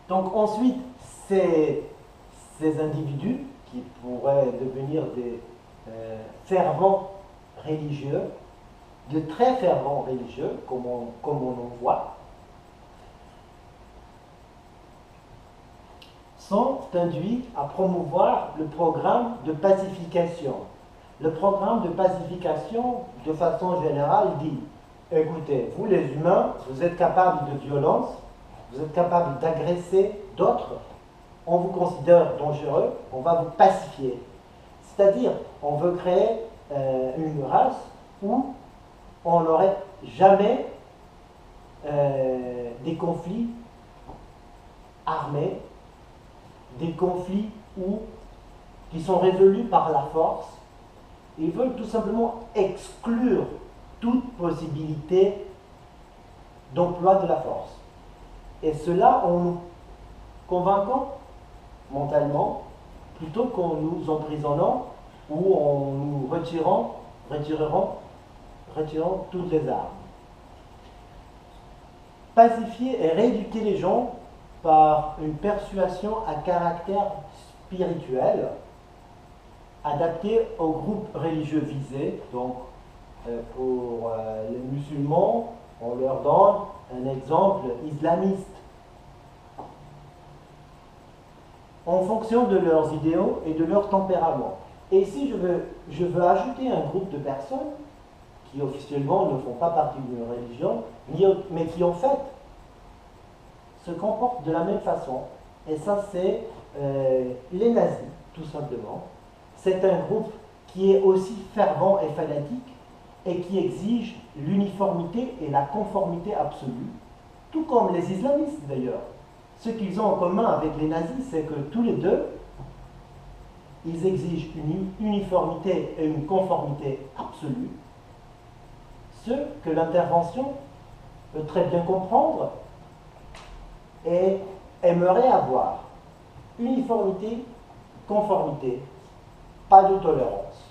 Donc ensuite, ces individus qui pourraient devenir des fervents religieux, de très fervents religieux, comme on en voit, sont induits à promouvoir le programme de pacification. Le programme de pacification, de façon générale, dit, écoutez, vous les humains, vous êtes capables de violence, vous êtes capables d'agresser d'autres, on vous considère dangereux, on va vous pacifier. C'est-à-dire, on veut créer une race où on n'aurait jamais des conflits armés, des conflits qui sont résolus par la force. Ils veulent tout simplement exclure toute possibilité d'emploi de la force. Et cela en nous convainquant mentalement, plutôt qu'en nous emprisonnant ou en nous retirant toutes les armes. Pacifier et rééduquer les gens par une persuasion à caractère spirituel adaptée au groupe religieux visé. Donc, pour les musulmans, on leur donne un exemple islamiste. En fonction de leurs idéaux et de leur tempérament. Et ici, je veux ajouter un groupe de personnes qui officiellement ne font pas partie d'une religion, mais qui en fait se comportent de la même façon. Et ça, c'est les nazis, tout simplement. C'est un groupe qui est aussi fervent et fanatique et qui exige l'uniformité et la conformité absolue, tout comme les islamistes d'ailleurs. Ce qu'ils ont en commun avec les nazis, c'est que tous les deux, ils exigent une uniformité et une conformité absolue, ce que l'intervention peut très bien comprendre et aimerait avoir. Uniformité, conformité, pas de tolérance.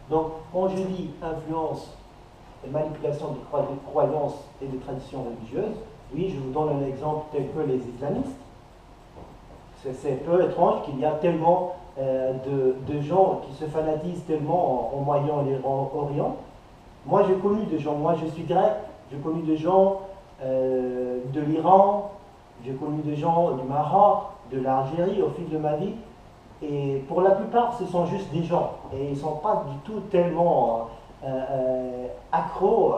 Donc, quand je dis influence et manipulation des croyances et des traditions religieuses, oui, je vous donne un exemple tel que les islamistes. C'est peu étrange qu'il y a tellement de gens qui se fanatisent tellement en Moyen-Orient. Moi, j'ai connu des gens, moi je suis grec, j'ai connu des gens de l'Iran, j'ai connu des gens du Maroc, de l'Algérie au fil de ma vie. Et pour la plupart, ce sont juste des gens. Et ils ne sont pas du tout tellement accros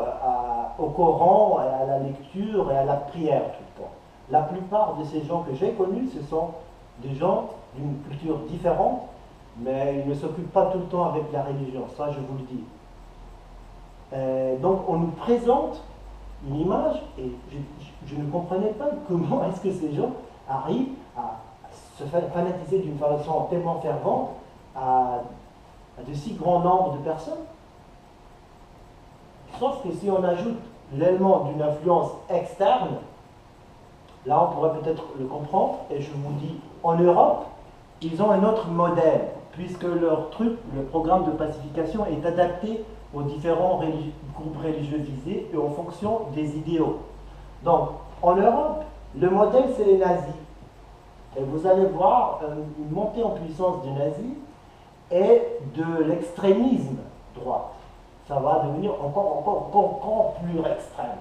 au Coran, à la lecture et à la prière tout le temps. La plupart de ces gens que j'ai connus, ce sont des gens d'une culture différente, mais ils ne s'occupent pas tout le temps avec la religion, ça je vous le dis. Donc on nous présente une image, et je ne comprenais pas comment est-ce que ces gens arrivent à se fanatiser d'une façon tellement fervente à de si grand nombre de personnes. Sauf que si on ajoute l'élément d'une influence externe, là on pourrait peut-être le comprendre, et je vous dis, en Europe, ils ont un autre modèle, puisque leur truc, le programme de pacification, est adapté aux différents groupes religieux visés et en fonction des idéaux. Donc, en Europe, le modèle, c'est les nazis. Et vous allez voir une montée en puissance des nazis et de l'extrémisme droite. Ça va devenir encore plus extrême,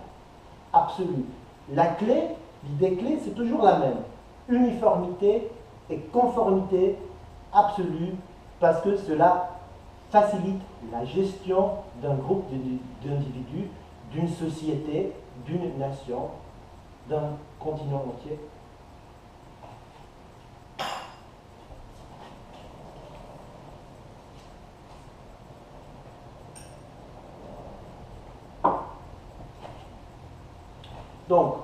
absolu. La clé, l'idée clé, c'est toujours la même. Uniformité et conformité absolue, parce que cela facilite la gestion d'un groupe d'individus, d'une société, d'une nation, d'un continent entier. Donc,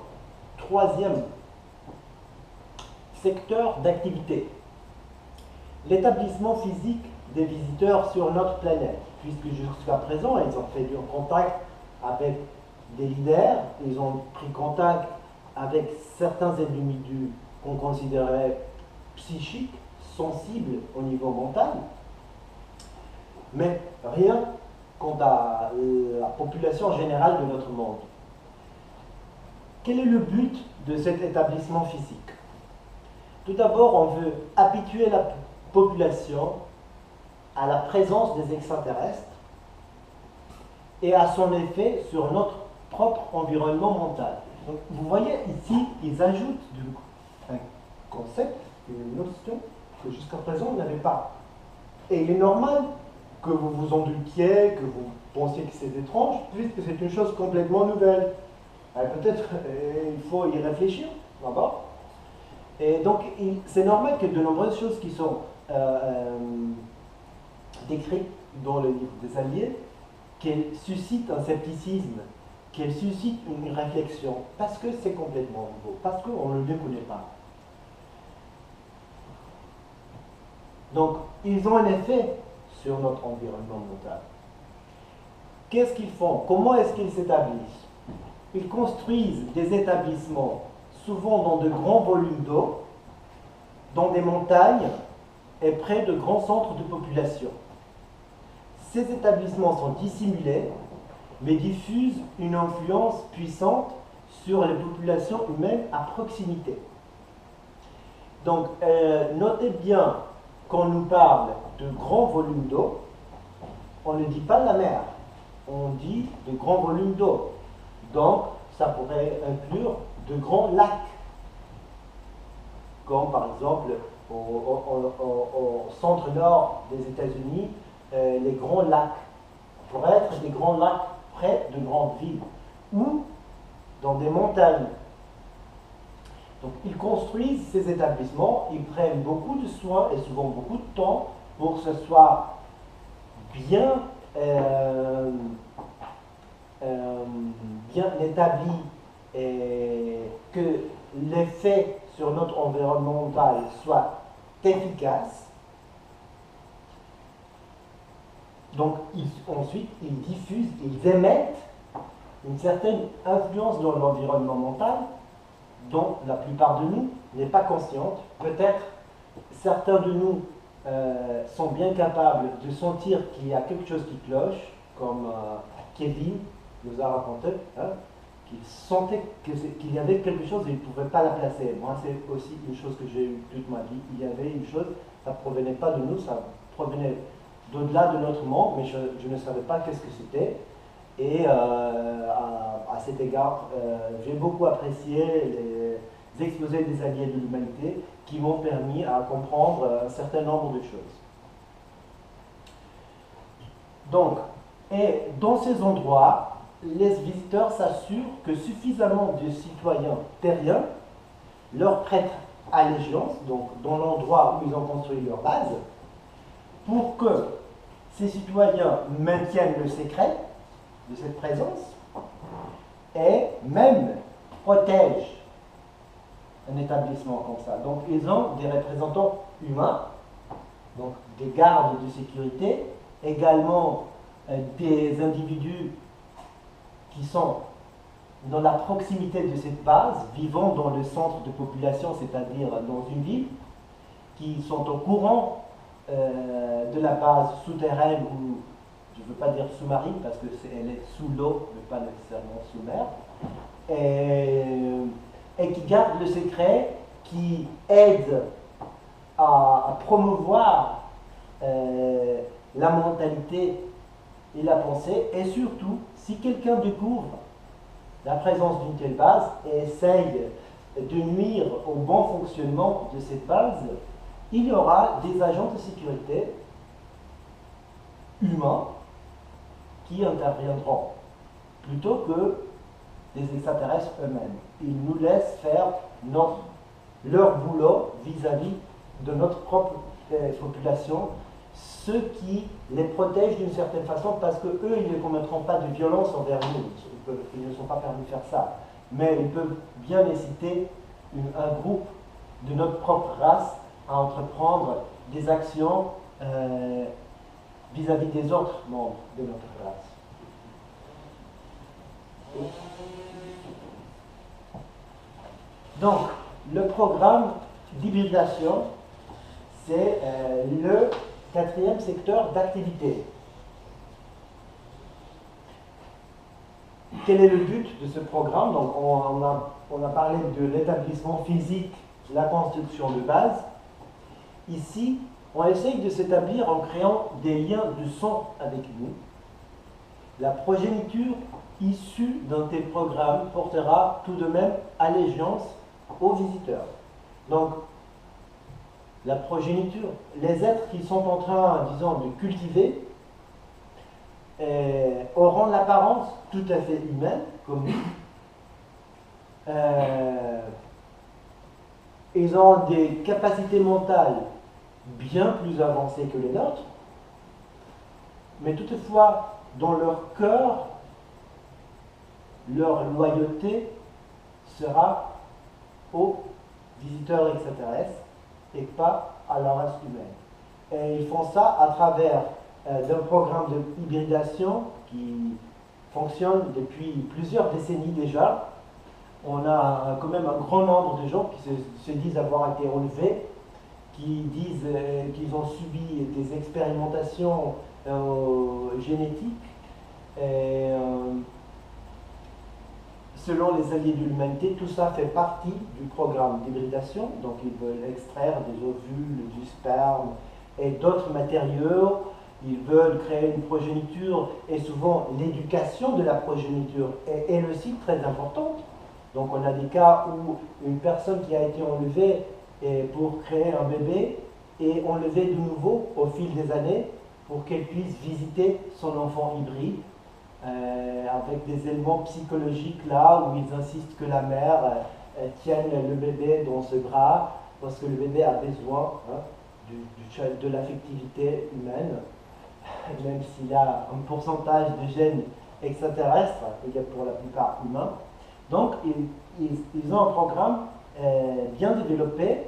troisième secteur d'activité, l'établissement physique des visiteurs sur notre planète, puisque jusqu'à présent, ils ont fait du contact avec des leaders, ils ont pris contact avec certains individus qu'on considérait psychiques, sensibles au niveau mental, mais rien quant à la population générale de notre monde. Quel est le but de cet établissement physique? Tout d'abord, on veut habituer la population à la présence des extraterrestres et à son effet sur notre propre environnement mental. Donc, vous voyez ici, ils ajoutent un concept, une notion que jusqu'à présent on n'avait pas. Et il est normal que vous vous en doutiez, que vous pensiez que c'est étrange, puisque c'est une chose complètement nouvelle. Peut-être il faut y réfléchir d'abord. Et donc, c'est normal que de nombreuses choses qui sont décrites dans le livre des Alliés, qu'elles suscitent un scepticisme, qu'elles suscitent une réflexion, parce que c'est complètement nouveau, parce qu'on ne le connaît pas. Donc, ils ont un effet sur notre environnement mental. Qu'est-ce qu'ils font? Comment est-ce qu'ils s'établissent? Ils construisent des établissements, souvent dans de grands volumes d'eau, dans des montagnes et près de grands centres de population. Ces établissements sont dissimulés, mais diffusent une influence puissante sur les populations humaines à proximité. Donc, notez bien, quand on nous parle de grands volumes d'eau, on ne dit pas la mer, on dit de grands volumes d'eau. Donc, ça pourrait inclure de grands lacs, comme par exemple au centre-nord des États-Unis, les grands lacs pourraient être des grands lacs près de grandes villes ou dans des montagnes. Donc, ils construisent ces établissements, ils prennent beaucoup de soins et souvent beaucoup de temps pour que ce soit bien, bien établi et que l'effet sur notre environnement mental soit efficace. Donc, ensuite, ils diffusent, ils émettent une certaine influence dans l'environnement mental dont la plupart de nous n'est pas consciente. Peut-être certains de nous sont bien capables de sentir qu'il y a quelque chose qui cloche, comme Kevin nous a raconté, hein, qu'il sentait qu'il y avait quelque chose et il ne pouvait pas la placer. Moi, c'est aussi une chose que j'ai eue toute ma vie. Il y avait une chose, ça ne provenait pas de nous, ça provenait d'au-delà de notre monde, mais je ne savais pas qu'est-ce que c'était. Et à cet égard, j'ai beaucoup apprécié les exposés des Alliés de l'humanité qui m'ont permis à comprendre un certain nombre de choses. Donc, et dans ces endroits, les visiteurs s'assurent que suffisamment de citoyens terriens leur prêtent allégeance, donc dans l'endroit où ils ont construit leur base, pour que ces citoyens maintiennent le secret de cette présence et même protègent un établissement comme ça. Donc ils ont des représentants humains, donc des gardes de sécurité, également des individus qui sont dans la proximité de cette base, vivant dans le centre de population, c'est-à-dire dans une ville, qui sont au courant de la base souterraine ou, je ne veux pas dire sous-marine parce qu'elle est sous l'eau, mais pas nécessairement sous mer, et qui gardent le secret, qui aident à promouvoir la mentalité et la pensée, et surtout, si quelqu'un découvre la présence d'une telle base et essaye de nuire au bon fonctionnement de cette base, il y aura des agents de sécurité humains qui interviendront, plutôt que les extraterrestres eux-mêmes. Ils nous laissent faire leur boulot vis-à-vis de notre propre population, ce qui les protège d'une certaine façon, parce qu'eux, ils ne commettront pas de violence envers nous. Ils ne sont pas permis de faire ça. Mais ils peuvent bien inciter un groupe de notre propre race à entreprendre des actions vis-à-vis des autres membres de notre race. Donc, le programme d'hybridation, c'est le quatrième secteur d'activité. Quel est le but de ce programme? Donc, on a parlé de l'établissement physique la construction de base. Ici, on essaye de s'établir en créant des liens de son avec nous. La progéniture issue d'un tel programme portera tout de même allégeance aux visiteurs. Donc, la progéniture, les êtres qui sont en train, disons, de cultiver, auront l'apparence tout à fait humaine, comme nous. Ils ont des capacités mentales bien plus avancées que les nôtres, mais toutefois, dans leur cœur, leur loyauté sera aux visiteurs extraterrestres et pas à la race humaine. Et ils font ça à travers d'un programme de hybridation qui fonctionne depuis plusieurs décennies déjà. On a quand même un grand nombre de gens qui se disent avoir été enlevés, qui disent qu'ils ont subi des expérimentations génétiques. Et, selon les alliés de l'humanité, tout ça fait partie du programme d'hybridation. Donc ils veulent extraire des ovules, du sperme et d'autres matériaux. Ils veulent créer une progéniture et souvent l'éducation de la progéniture est elle aussi très importante. Donc on a des cas où une personne qui a été enlevée pour créer un bébé est enlevée de nouveau au fil des années pour qu'elle puisse visiter son enfant hybride avec des éléments psychologiques là où ils insistent que la mère tienne le bébé dans ses bras parce que le bébé a besoin de l'affectivité humaine, même s'il y a un pourcentage de gènes extraterrestres, il y a pour la plupart humains. Donc, ils ont un programme bien développé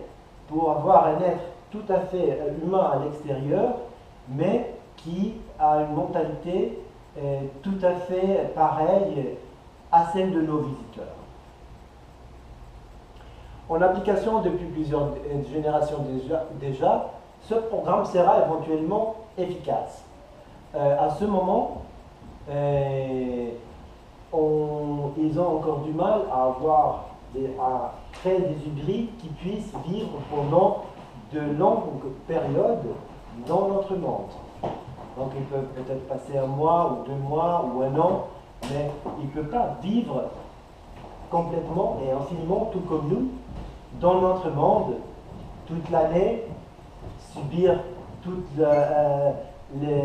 pour avoir un être tout à fait humain à l'extérieur, mais qui a une mentalité tout à fait pareille à celle de nos visiteurs. En application depuis plusieurs générations déjà, ce programme sera éventuellement efficace. À ce moment, ils ont encore du mal à créer des hybrides qui puissent vivre pendant de longues périodes dans notre monde. Donc ils peuvent peut-être passer 1 mois ou 2 mois ou 1 an, mais ils ne peuvent pas vivre complètement et infiniment, tout comme nous, dans notre monde, toute l'année, subir toutes les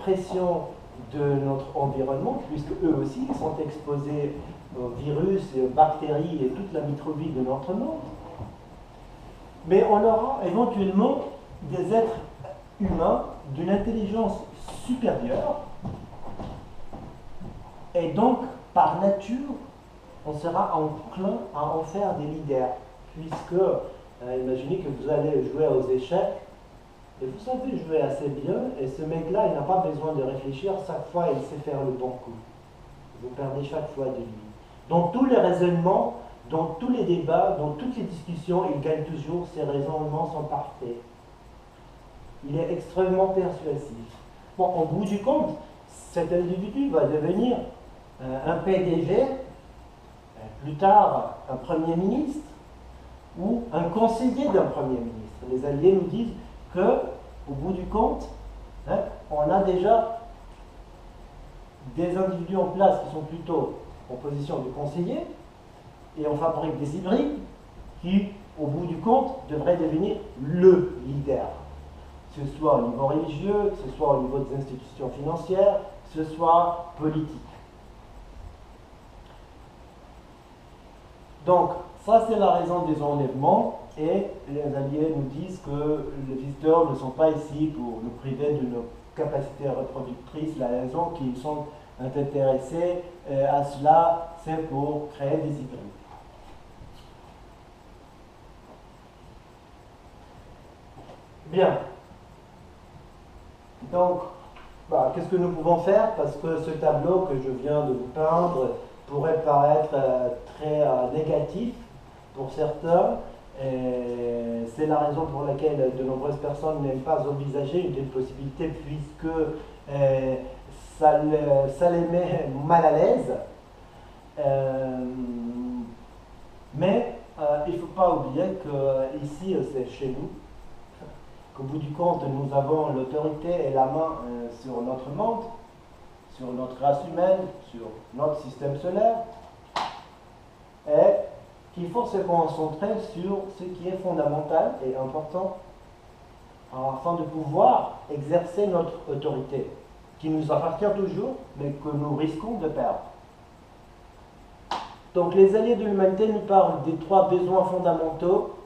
pressions de notre environnement, puisque eux aussi sont exposés aux virus, et aux bactéries et toute la microbie de notre monde. Mais on aura éventuellement des êtres humains d'une intelligence supérieure, et donc, par nature, on sera enclin à en faire des leaders, puisque, imaginez que vous allez jouer aux échecs, et vous savez jouer assez bien, et ce mec-là, il n'a pas besoin de réfléchir, chaque fois il sait faire le bon coup. Vous perdez chaque fois de lui. Dans tous les raisonnements, dans tous les débats, dans toutes les discussions, il gagne toujours, ses raisonnements sont parfaits. Il est extrêmement persuasif. Bon, au bout du compte, cet individu va devenir un PDG, plus tard un Premier ministre, ou un conseiller d'un Premier ministre. Les alliés nous disent qu'au bout du compte, on a déjà des individus en place qui sont plutôt en position de conseiller, et on fabrique des hybrides qui, au bout du compte, devraient devenir le leader. Que ce soit au niveau religieux, que ce soit au niveau des institutions financières, que ce soit politique. Donc, ça c'est la raison des enlèvements, et les alliés nous disent que les visiteurs ne sont pas ici pour nous priver de nos capacités reproductrices. La raison qu'ils sont intéressés à cela, c'est pour créer des hybrides. Bien. Donc, qu'est-ce que nous pouvons faire? Parce que ce tableau que je viens de vous peindre pourrait paraître très négatif pour certains. C'est la raison pour laquelle de nombreuses personnes n'aiment pas envisager une telle possibilité, puisque ça les met mal à l'aise. Mais il ne faut pas oublier que ici, c'est chez nous, qu'au bout du compte, nous avons l'autorité et la main sur notre monde, sur notre race humaine, sur notre système solaire, et qu'il faut se concentrer sur ce qui est fondamental et important afin de pouvoir exercer notre autorité, qui nous appartient toujours, mais que nous risquons de perdre. Donc les alliés de l'humanité nous parlent des trois besoins fondamentaux: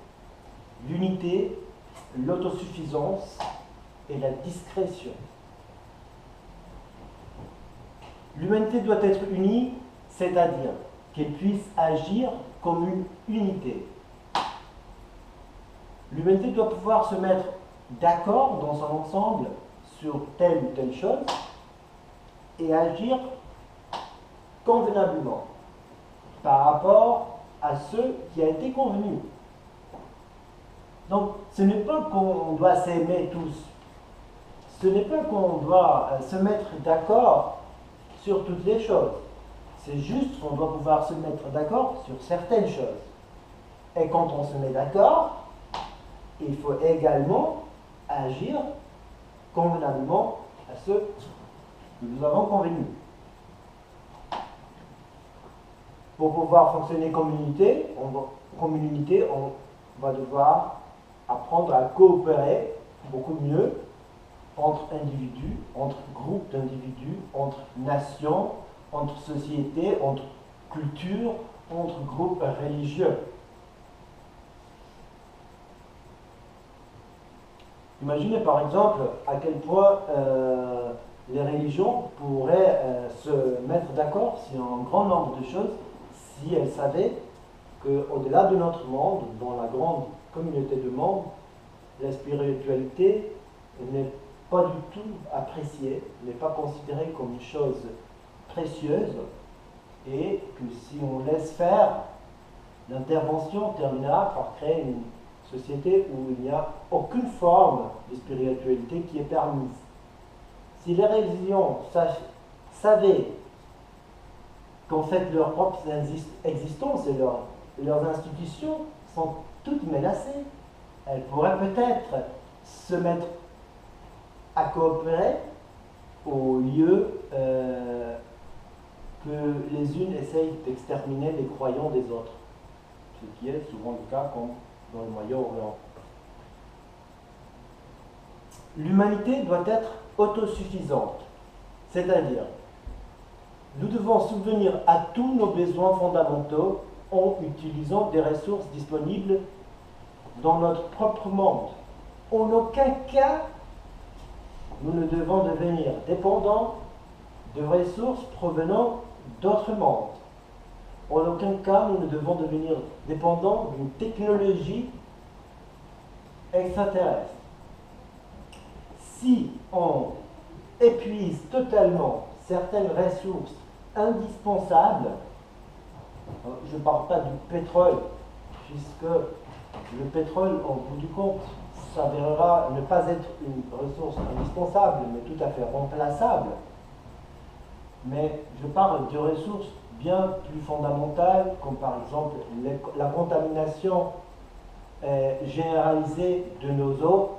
l'unité, l'autosuffisance et la discrétion. L'humanité doit être unie, c'est-à-dire qu'elle puisse agir comme une unité. L'humanité doit pouvoir se mettre d'accord dans son ensemble sur telle ou telle chose et agir convenablement par rapport à ce qui a été convenu. Donc, ce n'est pas qu'on doit s'aimer tous. Ce n'est pas qu'on doit se mettre d'accord sur toutes les choses. C'est juste qu'on doit pouvoir se mettre d'accord sur certaines choses. Et quand on se met d'accord, il faut également agir convenablement à ce que nous avons convenu. Pour pouvoir fonctionner comme unité, on va devoir apprendre à coopérer beaucoup mieux entre individus, entre groupes d'individus, entre nations, entre sociétés, entre cultures, entre groupes religieux. Imaginez par exemple à quel point les religions pourraient se mettre d'accord sur un grand nombre de choses si elles savaient qu'au-delà de notre monde, dans la grande communauté de monde, la spiritualité n'est pas du tout appréciée, n'est pas considérée comme une chose précieuse, et que si on laisse faire, l'intervention terminera par créer une société où il n'y a aucune forme de spiritualité qui est permise. Si les religions savaient qu'en fait leur propre existence et leurs institutions sont toutes menacées, elles pourraient peut-être se mettre à coopérer au lieu que les unes essayent d'exterminer les croyants des autres, ce qui est souvent le cas comme dans le Moyen-Orient. L'humanité doit être autosuffisante, c'est-à-dire nous devons subvenir à tous nos besoins fondamentaux en utilisant des ressources disponibles dans notre propre monde. En aucun cas, nous ne devons devenir dépendants de ressources provenant d'autres mondes. En aucun cas, nous ne devons devenir dépendants d'une technologie extraterrestre. Si on épuise totalement certaines ressources indispensables, je ne parle pas du pétrole, puisque le pétrole, au bout du compte, s'avérera ne pas être une ressource indispensable, mais tout à fait remplaçable. Mais je parle de ressources bien plus fondamentales, comme par exemple la contamination généralisée de nos eaux,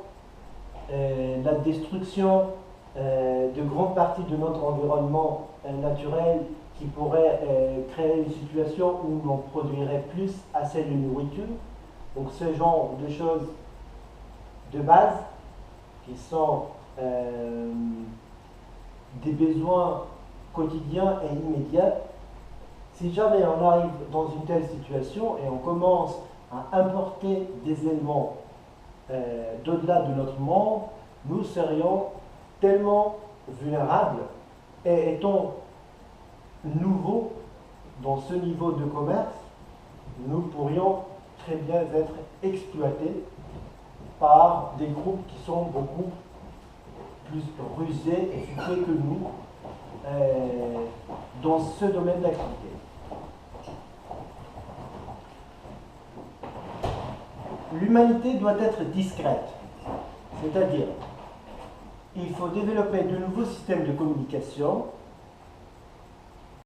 la destruction de grandes parties de notre environnement naturel qui pourrait créer une situation où l'on produirait plus assez de nourriture. Donc ce genre de choses de base qui sont des besoins quotidiens et immédiats. Si jamais on arrive dans une telle situation et on commence à importer des éléments d'au-delà de notre monde, nous serions tellement vulnérables et étant nouveaux dans ce niveau de commerce, nous pourrions très bien être exploités par des groupes qui sont beaucoup plus rusés et futés que nous dans ce domaine d'activité. L'humanité doit être discrète, c'est-à-dire il faut développer de nouveaux systèmes de communication